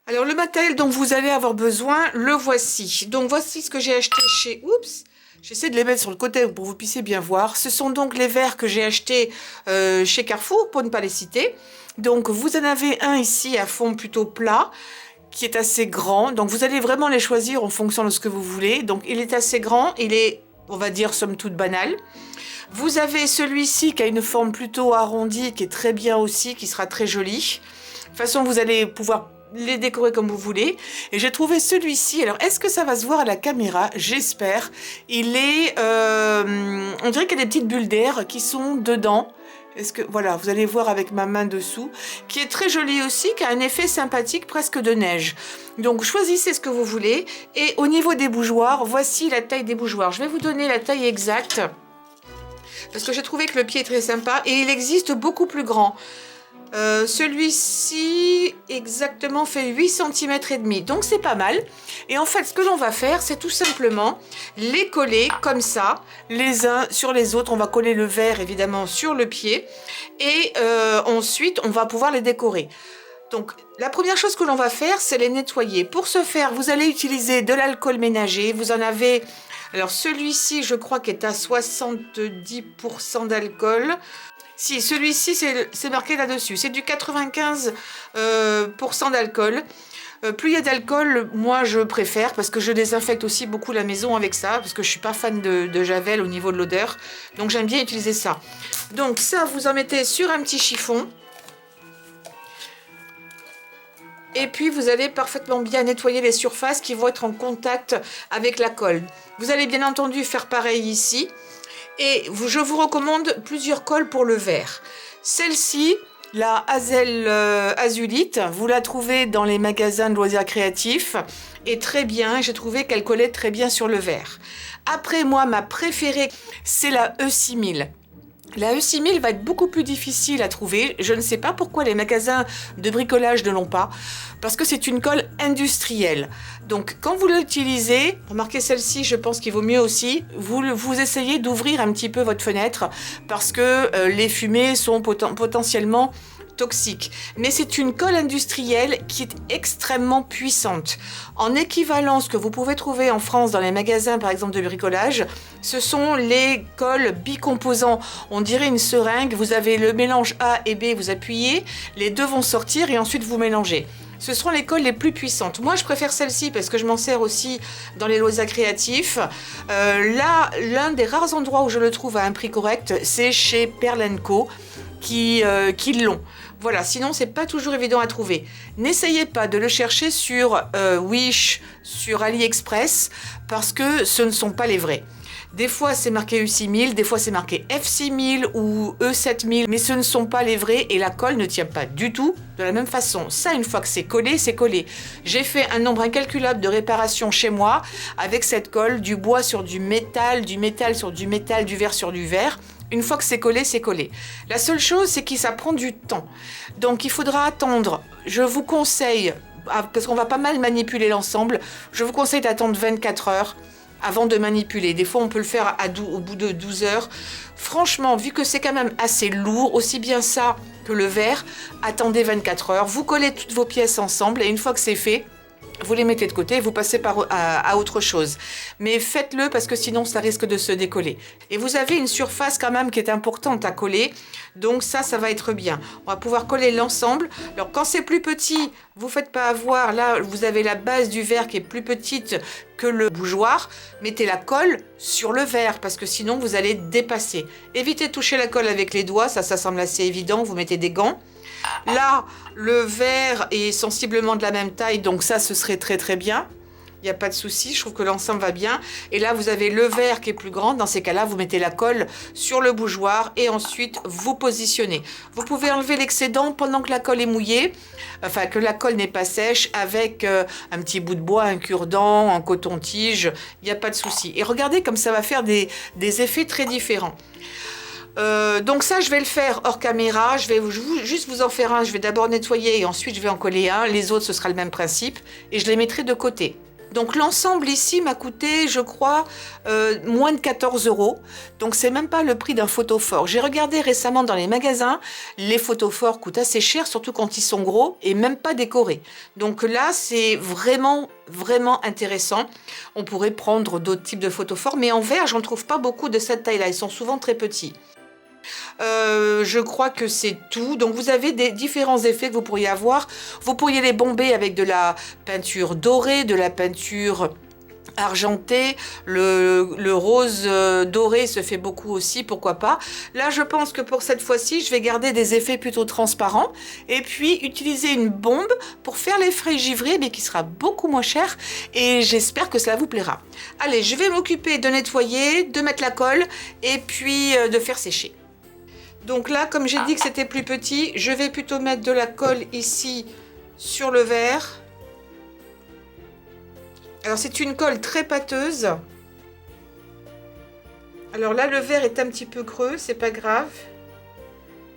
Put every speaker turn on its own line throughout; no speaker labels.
Alors le matériel dont vous allez avoir besoin, le voici. Donc voici ce que j'ai acheté chez... Oups, j'essaie de les mettre sur le côté pour que vous puissiez bien voir. Ce sont donc les verres que j'ai achetés chez Carrefour, pour ne pas les citer. Donc vous en avez un ici à fond plutôt plat, qui est assez grand. Donc vous allez vraiment les choisir en fonction de ce que vous voulez. Donc il est assez grand, il est, on va dire, somme toute banal. Vous avez celui-ci qui a une forme plutôt arrondie, qui est très bien aussi, qui sera très joli. De toute façon, vous allez pouvoir les décorer comme vous voulez. Et j'ai trouvé celui-ci. Alors, est-ce que ça va se voir à la caméra? J'espère. Il est... on dirait qu'il y a des petites bulles d'air qui sont dedans. Est-ce que... Voilà, vous allez voir avec ma main dessous. Qui est très joli aussi, qui a un effet sympathique, presque de neige. Donc, choisissez ce que vous voulez. Et au niveau des bougeoirs, voici la taille des bougeoirs. Je vais vous donner la taille exacte. Parce que j'ai trouvé que le pied est très sympa. Et il existe beaucoup plus grand. Celui-ci exactement fait 8 cm et demi, donc c'est pas mal. Et en fait, ce que l'on va faire, c'est tout simplement les coller comme ça, les uns sur les autres. On va coller le verre évidemment sur le pied et ensuite on va pouvoir les décorer. Donc la première chose que l'on va faire, c'est les nettoyer. Pour ce faire, vous allez utiliser de l'alcool ménager. Vous en avez, alors celui-ci je crois qu'il est à 70% d'alcool. Si, celui-ci, c'est marqué là-dessus. C'est du 95% d'alcool. Plus il y a d'alcool, moi je préfère, parce que je désinfecte aussi beaucoup la maison avec ça, parce que je ne suis pas fan de Javel au niveau de l'odeur. Donc j'aime bien utiliser ça. Donc ça, vous en mettez sur un petit chiffon. Et puis vous allez parfaitement bien nettoyer les surfaces qui vont être en contact avec la colle. Vous allez bien entendu faire pareil ici. Et je vous recommande plusieurs colles pour le verre. Celle-ci, la Hazel Azulite, vous la trouvez dans les magasins de loisirs créatifs. Et très bien, j'ai trouvé qu'elle collait très bien sur le verre. Après, moi, ma préférée, c'est la E6000. La E6000 va être beaucoup plus difficile à trouver. Je ne sais pas pourquoi les magasins de bricolage ne l'ont pas. Parce que c'est une colle industrielle. Donc quand vous l'utilisez, remarquez celle-ci, je pense qu'il vaut mieux aussi, vous essayez d'ouvrir un petit peu votre fenêtre. Parce que les fumées sont potentiellement toxique. Mais c'est une colle industrielle qui est extrêmement puissante. En équivalence que vous pouvez trouver en France dans les magasins par exemple de bricolage, ce sont les colles bicomposants. On dirait une seringue, vous avez le mélange A et B, vous appuyez, les deux vont sortir et ensuite vous mélangez. Ce seront les colles les plus puissantes. Moi, je préfère celle-ci parce que je m'en sers aussi dans les loisirs créatifs. Là, l'un des rares endroits où je le trouve à un prix correct, c'est chez Pearl & Co qui l'ont. Voilà, sinon, c'est pas toujours évident à trouver. N'essayez pas de le chercher sur Wish, sur AliExpress, parce que ce ne sont pas les vrais. Des fois c'est marqué U6000, des fois c'est marqué F6000 ou E7000, mais ce ne sont pas les vrais et la colle ne tient pas du tout de la même façon. Ça, une fois que c'est collé, c'est collé. J'ai fait un nombre incalculable de réparations chez moi avec cette colle, du bois sur du métal sur du métal, du verre sur du verre. Une fois que c'est collé, c'est collé. La seule chose, c'est que ça prend du temps. Donc il faudra attendre. Je vous conseille, parce qu'on va pas mal manipuler l'ensemble, je vous conseille d'attendre 24 heures avant de manipuler. Des fois, on peut le faire au bout de 12 heures. Franchement, vu que c'est quand même assez lourd, aussi bien ça que le verre, attendez 24 heures. Vous collez toutes vos pièces ensemble et une fois que c'est fait, vous les mettez de côté et vous passez à autre chose. Mais faites-le parce que sinon ça risque de se décoller. Et vous avez une surface quand même qui est importante à coller. Donc ça va être bien. On va pouvoir coller l'ensemble. Alors quand c'est plus petit, vous ne faites pas avoir. Là, vous avez la base du verre qui est plus petite que le bougeoir. Mettez la colle sur le verre parce que sinon vous allez dépasser. Évitez de toucher la colle avec les doigts. Ça semble assez évident. Vous mettez des gants. Là, le verre est sensiblement de la même taille, donc ça, ce serait très très bien. Il n'y a pas de souci, je trouve que l'ensemble va bien. Et là, vous avez le verre qui est plus grand. Dans ces cas-là, vous mettez la colle sur le bougeoir et ensuite vous positionnez. Vous pouvez enlever l'excédent pendant que la colle est mouillée, enfin que la colle n'est pas sèche, avec un petit bout de bois, un cure-dent, un coton-tige. Il n'y a pas de souci. Et regardez comme ça va faire des effets très différents. Donc ça, je vais le faire hors caméra. Je vais juste vous en faire un. Je vais d'abord nettoyer et ensuite je vais en coller un. Les autres, ce sera le même principe. Et je les mettrai de côté. Donc l'ensemble ici m'a coûté, je crois, moins de 14 €. Donc c'est même pas le prix d'un photophore. J'ai regardé récemment dans les magasins, les photophores coûtent assez cher, surtout quand ils sont gros et même pas décorés. Donc là, c'est vraiment intéressant. On pourrait prendre d'autres types de photophores, mais en verre, j'en trouve pas beaucoup de cette taille-là. Ils sont souvent très petits. Je crois que c'est tout. Donc vous avez des différents effets que vous pourriez avoir. Vous pourriez les bomber avec de la peinture dorée, de la peinture argentée, le rose doré se fait beaucoup aussi, pourquoi pas. Là, je pense que pour cette fois-ci, je vais garder des effets plutôt transparents et puis utiliser une bombe pour faire l'effet givré, mais qui sera beaucoup moins cher et j'espère que ça vous plaira. Allez, je vais m'occuper de nettoyer, de mettre la colle et puis de faire sécher. Donc là, comme j'ai dit que c'était plus petit, je vais plutôt mettre de la colle ici sur le verre. Alors c'est une colle très pâteuse. Alors là, le verre est un petit peu creux, c'est pas grave.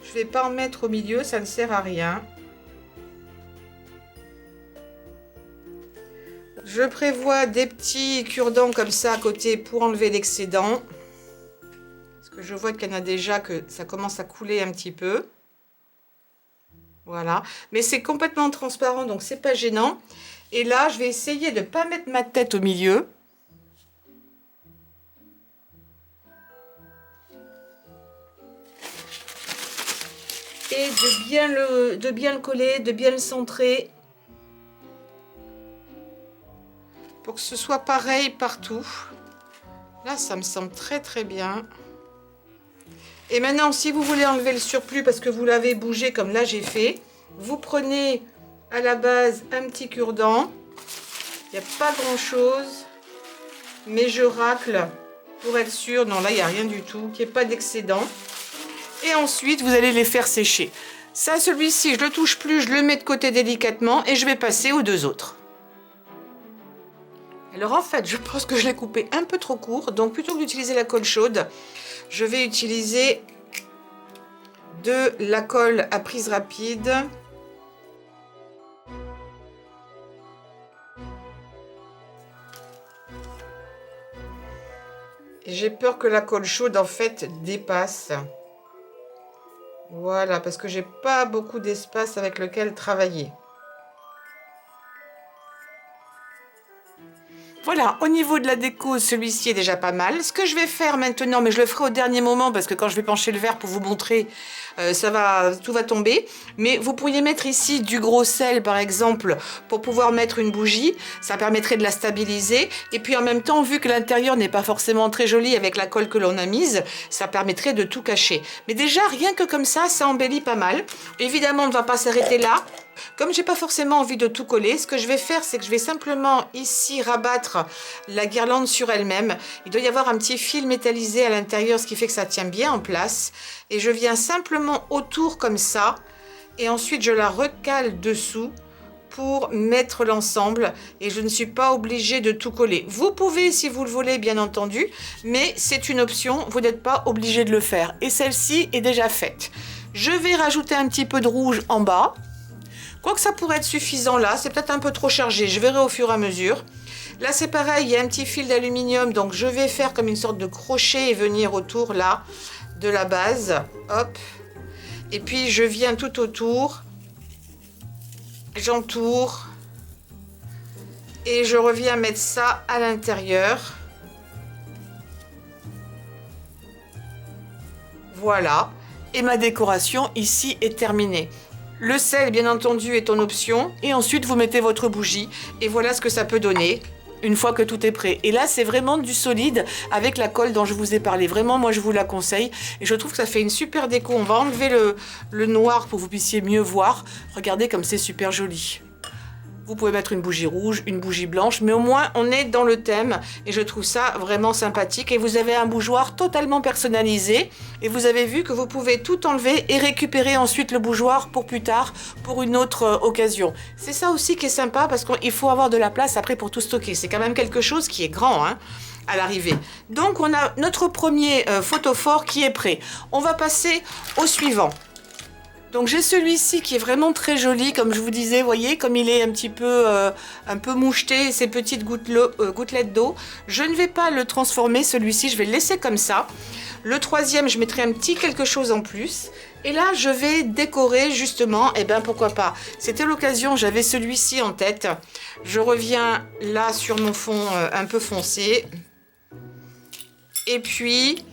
Je vais pas en mettre au milieu, ça ne sert à rien. Je prévois des petits cure-dents comme ça à côté pour enlever l'excédent. Je vois qu'il y en a déjà que ça commence à couler un petit peu. Voilà. Mais c'est complètement transparent, donc c'est pas gênant. Et là, je vais essayer de ne pas mettre ma tête au milieu. Et de bien le coller, de bien le centrer. Pour que ce soit pareil partout. Là, ça me semble très très bien. Et maintenant, si vous voulez enlever le surplus parce que vous l'avez bougé comme là j'ai fait, vous prenez à la base un petit cure-dent. Il n'y a pas grand chose, mais je racle pour être sûr. Non, là il n'y a rien du tout, qu'il n'y ait pas d'excédent. Et ensuite, vous allez les faire sécher. Ça, celui-ci, je ne le touche plus, je le mets de côté délicatement et je vais passer aux deux autres. Alors en fait, je pense que je l'ai coupé un peu trop court, donc plutôt que d'utiliser la colle chaude, je vais utiliser de la colle à prise rapide. Et j'ai peur que la colle chaude en fait dépasse. Voilà, parce que j'ai pas beaucoup d'espace avec lequel travailler. Voilà, au niveau de la déco, celui-ci est déjà pas mal. Ce que je vais faire maintenant, mais je le ferai au dernier moment parce que quand je vais pencher le verre pour vous montrer, tout va tomber. Mais vous pourriez mettre ici du gros sel par exemple pour pouvoir mettre une bougie. Ça permettrait de la stabiliser. Et puis en même temps, vu que l'intérieur n'est pas forcément très joli avec la colle que l'on a mise, ça permettrait de tout cacher. Mais déjà, rien que comme ça embellit pas mal. Évidemment, on ne va pas s'arrêter là. Comme j'ai pas forcément envie de tout coller, ce que je vais faire, c'est que je vais simplement ici rabattre la guirlande sur elle-même. Il doit y avoir un petit fil métallisé à l'intérieur, ce qui fait que ça tient bien en place. Et je viens simplement autour comme ça. Et ensuite, je la recale dessous pour mettre l'ensemble. Et je ne suis pas obligée de tout coller. Vous pouvez, si vous le voulez, bien entendu. Mais c'est une option, vous n'êtes pas obligé de le faire. Et celle-ci est déjà faite. Je vais rajouter un petit peu de rouge en bas. Quoique ça pourrait être suffisant là, c'est peut-être un peu trop chargé, je verrai au fur et à mesure. Là c'est pareil, il y a un petit fil d'aluminium, donc je vais faire comme une sorte de crochet et venir autour là de la base. Hop. Et puis je viens tout autour, j'entoure et je reviens mettre ça à l'intérieur. Voilà. Et ma décoration ici est terminée. Le sel, bien entendu, est en option. Et ensuite, vous mettez votre bougie. Et voilà ce que ça peut donner une fois que tout est prêt. Et là, c'est vraiment du solide avec la colle dont je vous ai parlé. Vraiment, moi, je vous la conseille. Et je trouve que ça fait une super déco. On va enlever le noir pour que vous puissiez mieux voir. Regardez comme c'est super joli. Vous pouvez mettre une bougie rouge, une bougie blanche, mais au moins on est dans le thème et je trouve ça vraiment sympathique. Et vous avez un bougeoir totalement personnalisé et vous avez vu que vous pouvez tout enlever et récupérer ensuite le bougeoir pour plus tard, pour une autre occasion. C'est ça aussi qui est sympa parce qu'il faut avoir de la place après pour tout stocker. C'est quand même quelque chose qui est grand, hein, à l'arrivée. Donc on a notre premier photophore qui est prêt. On va passer au suivant. Donc j'ai celui-ci qui est vraiment très joli, comme je vous disais, vous voyez, comme il est un peu moucheté, ces petites gouttelettes d'eau. Je ne vais pas le transformer, celui-ci, je vais le laisser comme ça. Le troisième, je mettrai un petit quelque chose en plus. Et là, je vais décorer justement, et ben pourquoi pas. C'était l'occasion, j'avais celui-ci en tête. Je reviens là sur mon fond un peu foncé. Et puis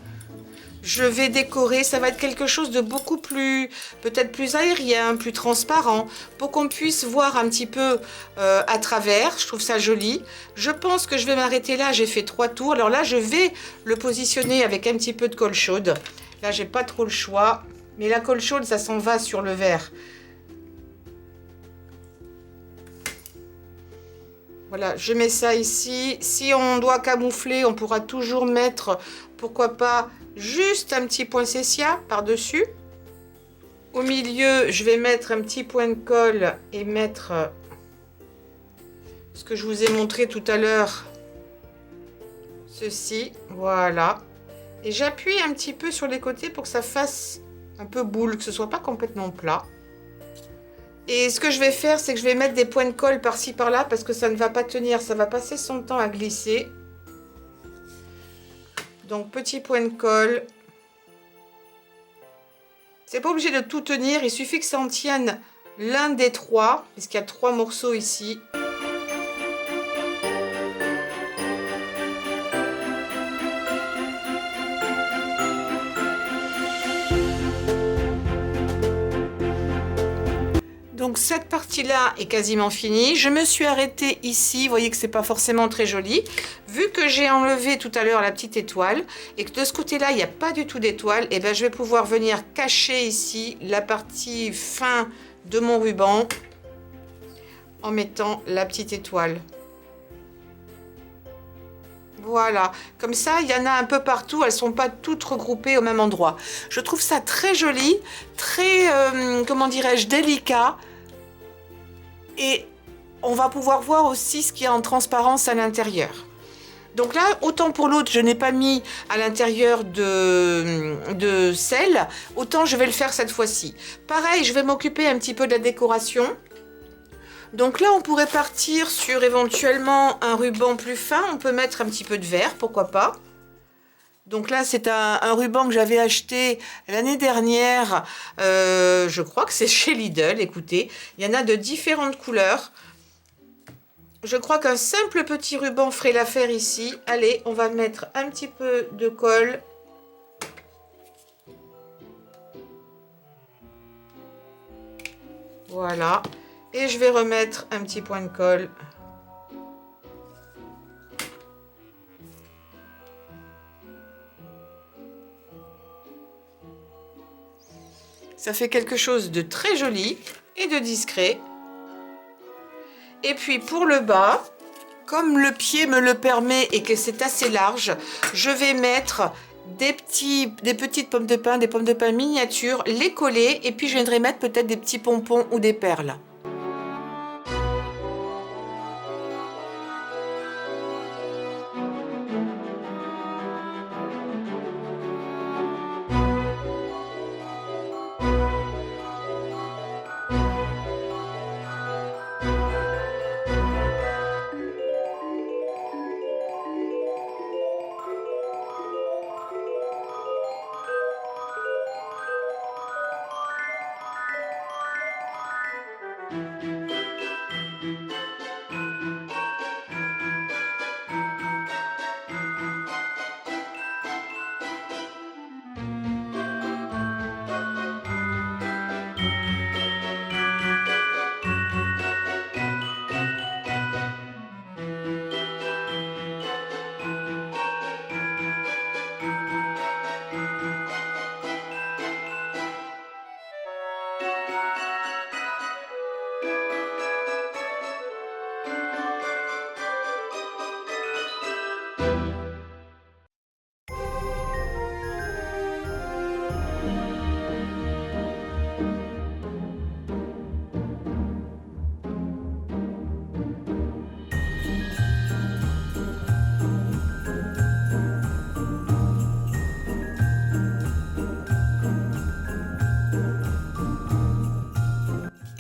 je vais décorer, ça va être quelque chose de beaucoup plus, peut-être plus aérien, plus transparent, pour qu'on puisse voir un petit peu à travers. Je trouve ça joli. Je pense que je vais m'arrêter là, j'ai fait 3 tours. Alors là, je vais le positionner avec un petit peu de colle chaude. Là, j'ai pas trop le choix, mais la colle chaude, ça s'en va sur le verre. Voilà, je mets ça ici. Si on doit camoufler, on pourra toujours mettre, pourquoi pas, juste un petit point Cécia par-dessus. Au milieu, je vais mettre un petit point de colle et mettre ce que je vous ai montré tout à l'heure. Ceci, voilà. Et j'appuie un petit peu sur les côtés pour que ça fasse un peu boule, que ce soit pas complètement plat. Et ce que je vais faire, c'est que je vais mettre des points de colle par-ci par-là parce que ça ne va pas tenir, ça va passer son temps à glisser. Donc petit point de colle. C'est pas obligé de tout tenir, il suffit que ça en tienne l'un des 3, puisqu'il y a 3 morceaux ici. Donc cette partie-là est quasiment finie. Je me suis arrêtée ici. Vous voyez que c'est pas forcément très joli. Vu que j'ai enlevé tout à l'heure la petite étoile et que de ce côté-là, il n'y a pas du tout d'étoile, et ben je vais pouvoir venir cacher ici la partie fin de mon ruban en mettant la petite étoile. Voilà, comme ça, il y en a un peu partout, elles ne sont pas toutes regroupées au même endroit. Je trouve ça très joli, très, comment dirais-je, délicat. Et on va pouvoir voir aussi ce qu'il y a en transparence à l'intérieur. Donc là, autant pour l'autre, je n'ai pas mis à l'intérieur de sel, autant je vais le faire cette fois-ci. Pareil, je vais m'occuper un petit peu de la décoration. Donc là, on pourrait partir sur éventuellement un ruban plus fin. On peut mettre un petit peu de vert, pourquoi pas. Donc là, c'est un ruban que j'avais acheté l'année dernière. Je crois que c'est chez Lidl, écoutez. Il y en a de différentes couleurs. Je crois qu'un simple petit ruban ferait l'affaire ici. Allez, on va mettre un petit peu de colle. Voilà. Et je vais remettre un petit point de colle. Ça fait quelque chose de très joli et de discret. Et puis pour le bas, comme le pied me le permet et que c'est assez large, je vais mettre des petites pommes de pin, des pommes de pin miniatures, les coller et puis je viendrai mettre peut-être des petits pompons ou des perles.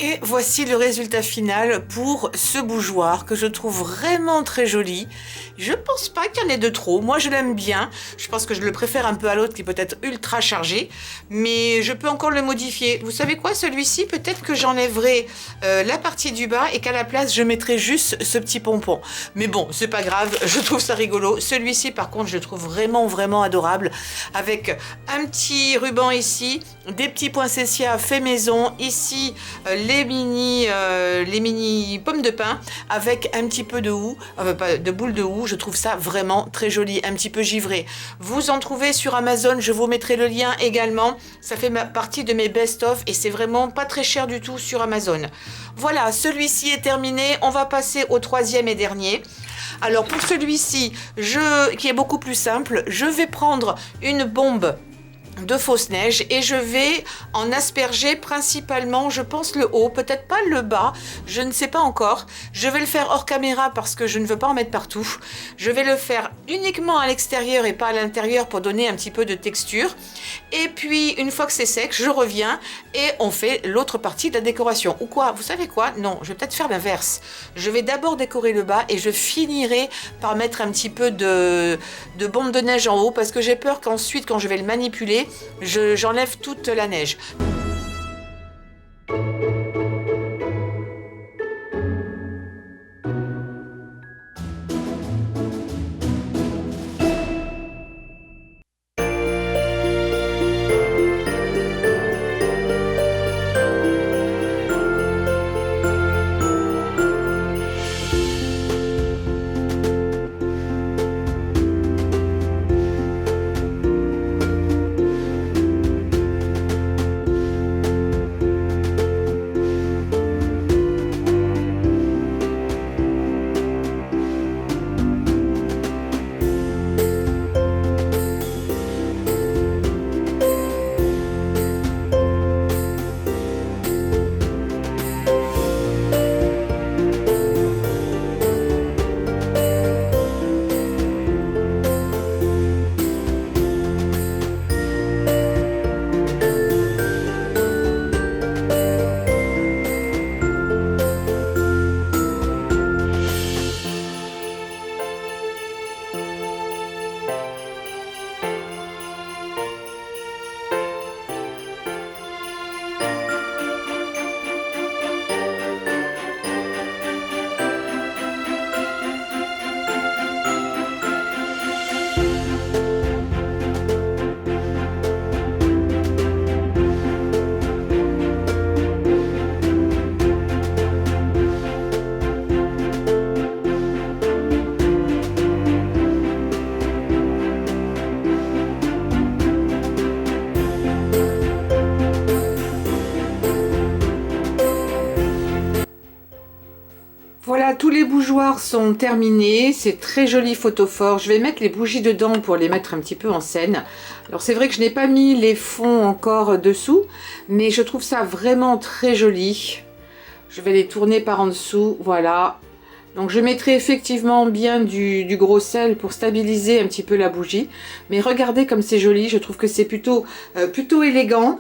Et voici le résultat final pour ce bougeoir que je trouve vraiment très joli. Je pense pas qu'il y en ait de trop. Moi, je l'aime bien. Je pense que je le préfère un peu à l'autre qui peut être ultra chargé. Mais je peux encore le modifier. Vous savez quoi, celui-ci, peut-être que j'enlèverai la partie du bas et qu'à la place, je mettrai juste ce petit pompon. Mais bon, c'est pas grave. Je trouve ça rigolo. Celui-ci, par contre, je le trouve vraiment, vraiment adorable. Avec un petit ruban ici, des petits poinsettias fait maison. Ici, les mini pommes de pin avec un petit peu de houx, de boule de houx. Je trouve ça vraiment très joli, un petit peu givré. Vous en trouvez sur Amazon, je vous mettrai le lien également. Ça fait partie de mes best-of et c'est vraiment pas très cher du tout sur Amazon. Voilà, celui-ci est terminé. On va passer au troisième et dernier. Alors pour celui-ci, qui est beaucoup plus simple, je vais prendre une bombe de fausse neige et je vais en asperger principalement, je pense, le haut, peut-être pas le bas, je ne sais pas encore. Je vais le faire hors caméra parce que je ne veux pas en mettre partout. Je vais le faire uniquement à l'extérieur et pas à l'intérieur pour donner un petit peu de texture. Et puis une fois que c'est sec, je reviens et on fait l'autre partie de la décoration. Ou quoi, vous savez quoi? Non, je vais peut-être faire l'inverse. Je vais d'abord décorer le bas et je finirai par mettre un petit peu de bombe de neige en haut parce que j'ai peur qu'ensuite, quand je vais le manipuler, j'enlève toute la neige. tous les bougeoirs sont terminés. C'est très joli photophore. Je vais mettre les bougies dedans pour les mettre un petit peu en scène. Alors c'est vrai que je n'ai pas mis les fonds encore dessous, mais je trouve ça vraiment très joli. Je vais les tourner par en dessous, voilà. Donc je mettrai effectivement bien du gros sel pour stabiliser un petit peu la bougie. Mais regardez comme c'est joli, je trouve que c'est plutôt élégant.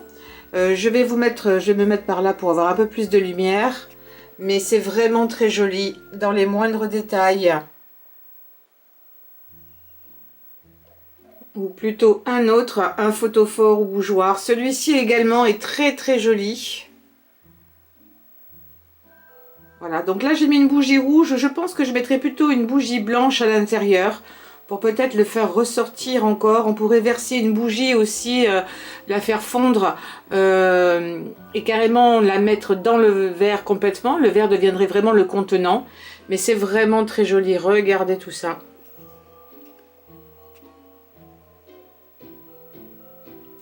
Je vais me mettre par là pour avoir un peu plus de lumière. Mais c'est vraiment très joli dans les moindres détails. Ou plutôt un autre, un photophore ou bougeoir. Celui-ci également est très très joli. Voilà, donc là j'ai mis une bougie rouge. Je pense que je mettrai plutôt une bougie blanche à l'intérieur pour peut-être le faire ressortir encore. On pourrait verser une bougie aussi, la faire fondre et carrément la mettre dans le verre complètement. Le verre deviendrait vraiment le contenant. Mais c'est vraiment très joli. Regardez tout ça.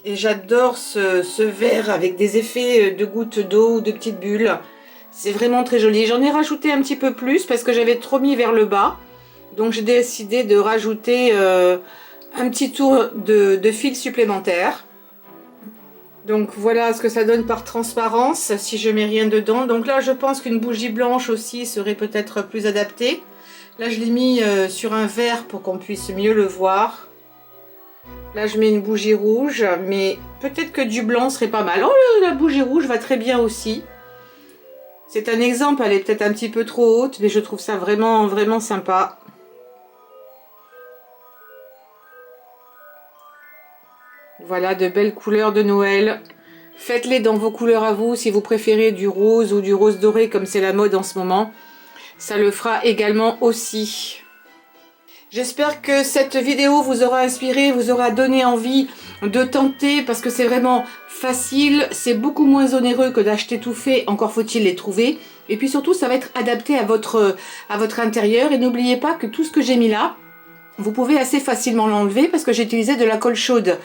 Et j'adore ce verre avec des effets de gouttes d'eau ou de petites bulles. C'est vraiment très joli. J'en ai rajouté un petit peu plus parce que j'avais trop mis vers le bas. Donc j'ai décidé de rajouter un petit tour de fil supplémentaire. Donc voilà ce que ça donne par transparence si je mets rien dedans. Donc là je pense qu'une bougie blanche aussi serait peut-être plus adaptée. Là je l'ai mis sur un verre pour qu'on puisse mieux le voir. Là je mets une bougie rouge, mais peut-être que du blanc serait pas mal. Oh, la bougie rouge va très bien aussi. C'est un exemple, elle est peut-être un petit peu trop haute, mais je trouve ça vraiment, vraiment sympa. Voilà, de belles couleurs de Noël. Faites-les dans vos couleurs à vous, si vous préférez du rose ou du rose doré, comme c'est la mode en ce moment. Ça le fera également aussi. J'espère que cette vidéo vous aura inspiré, vous aura donné envie de tenter, parce que c'est vraiment facile, c'est beaucoup moins onéreux que d'acheter tout fait, encore faut-il les trouver. Et puis surtout, ça va être adapté à votre intérieur. Et n'oubliez pas que tout ce que j'ai mis là, vous pouvez assez facilement l'enlever, parce que j'ai utilisé de la colle chaude.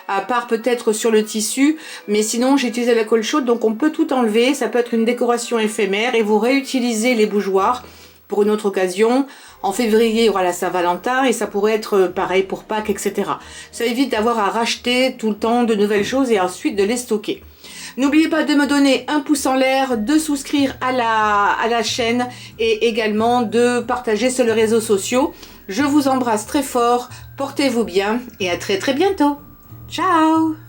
À part peut-être sur le tissu, mais sinon j'ai utilisé la colle chaude, donc on peut tout enlever. Ça peut être une décoration éphémère et vous réutilisez les bougeoirs pour une autre occasion. En février, il y aura la Saint-Valentin et ça pourrait être pareil pour Pâques, etc. Ça évite d'avoir à racheter tout le temps de nouvelles choses et ensuite de les stocker. N'oubliez pas de me donner un pouce en l'air, de souscrire à la chaîne et également de partager sur les réseaux sociaux. Je vous embrasse très fort, portez-vous bien et à très très bientôt. Ciao!